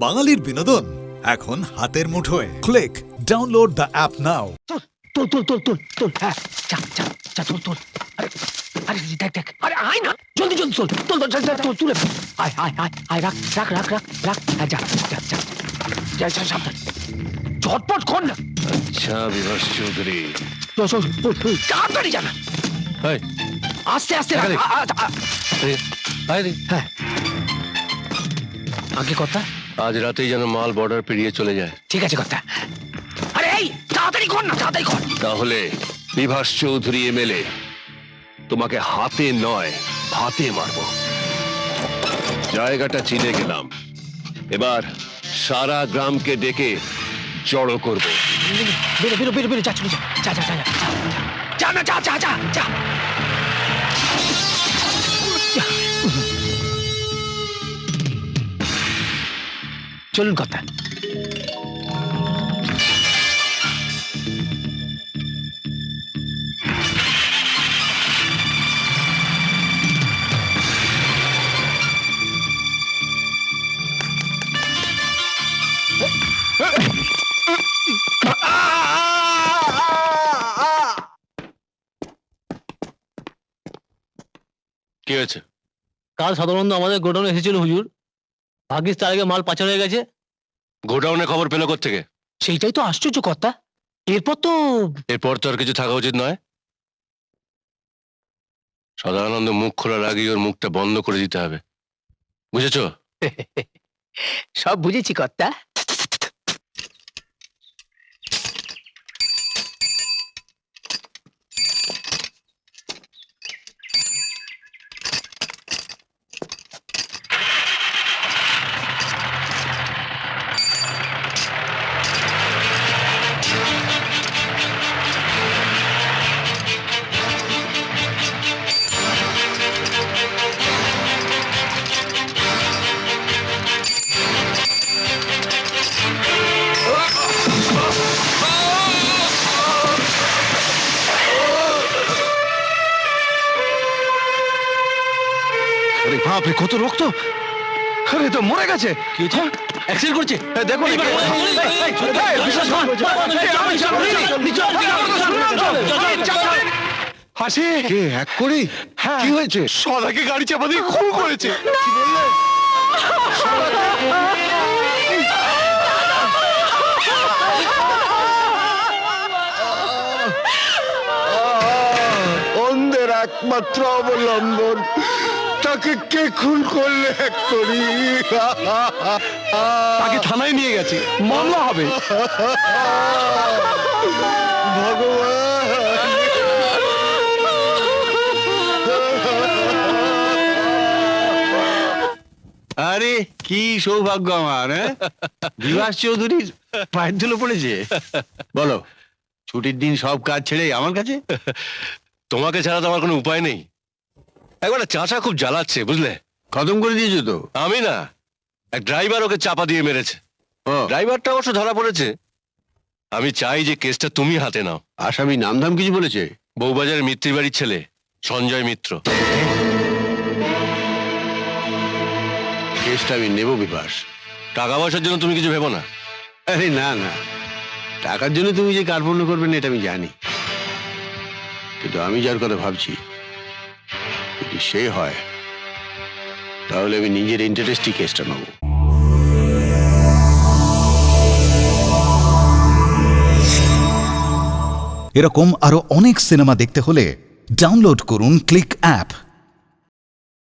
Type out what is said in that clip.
বাঙালির বিনোদন এখন হাতের মুঠোয়। ক্লিক ডাউনলোড দ্য অ্যাপ নাও। তোল হ্যাঁ তোল আরে আরে দেখ আরে আয় না জলদি তোল তুলে আয় রাখ হ্যাঁ যা সাবধান ঝটপট কর না। আচ্ছা বিভাস চৌধুরী, তাড়াতাড়ি জানা আস্তে রাখ। হ্যাঁ আগে কথা আজ রাতেই যেন মাল বর্ডার পেরিয়ে চলে যায়। ঠিক আছে কথা। আরে এই তাড়াতাড়ি কর। তাহলে বিভাস চৌধুরী এমএলএ তোমাকে হাতে নয় ভাতে মারবো। জায়গাটা চিনে গেলাম, এবার সারা গ্রামকে ডেকে জড়ো করবো। বেরো যা চলে যা চলুন কথা। কি হয়েছে? কাল সাধারণত আমাদের গোডাউনে এসেছিল হুজুর, ভাগ্যিস তার আগে মাল পাচার হয়ে গেছে। গোডাউনে খবর পেল কোত্থেকে? সেইটাই তো আশ্চর্য কথা। এরপর তো আর কিছু থাকা উচিত নয়। সদানন্দ মুখ খোলার আগেই ওর মুখটা বন্ধ করে দিতে হবে, বুঝেছো? সব বুঝেছি কর্তা। আরে বাপরে, কত রক্ত! আরে তো মরে গেছে। কি হয়েছে? অ্যাক্সিডেন্ট করছে। দেখো হাসি কে এক করি? কি হয়েছে? সদাকে গাড়ি চাপা দিয়ে খুন করেছে। অন্ধের একমাত্র অবলম্বন, তাকে কে খুন করলে এক করি? তাকে থানায় নিয়ে গেছে, মামলা হবে। আরে কি সৌভাগ্য আমার, বিভাস চৌধুরীর পায়ের ধুলো পড়েছে। বলো, ছুটির দিন সব কাজ ছেড়ে আমার কাছে? তোমাকে ছাড়া তো আমার কোনো উপায় নেই। একবার চাচা খুব জ্বালাচ্ছে, বুঝলে? খতম করে দিয়েছো তো? আমি না, এক ড্রাইভার ওকে চাপা দিয়ে মেরেছে। ড্রাইভারটা অবশ্য ধরা পড়েছে। আমি চাই যে কেসটা তুমি হাতে নাও। আসামি নামধাম কিছু বলেছে? বউবাজারের মিত্তির বাড়ির ছেলে সঞ্জয় মিত্র। কেসটা আমি নেব বিভাস। টাকা পয়সার জন্য তুমি কিছু ভেবো না। আরে না, টাকার জন্য তুমি যে কার্পণ্য করবে না এটা আমি জানি, কিন্তু আমি যার কথা ভাবছি যদি সে হয় তাহলে আমি নিজের ইন্টারেস্টই কেসটা নেব। এরকম আরো অনেক সিনেমা দেখতে হলে ডাউনলোড করুন ক্লিক অ্যাপ।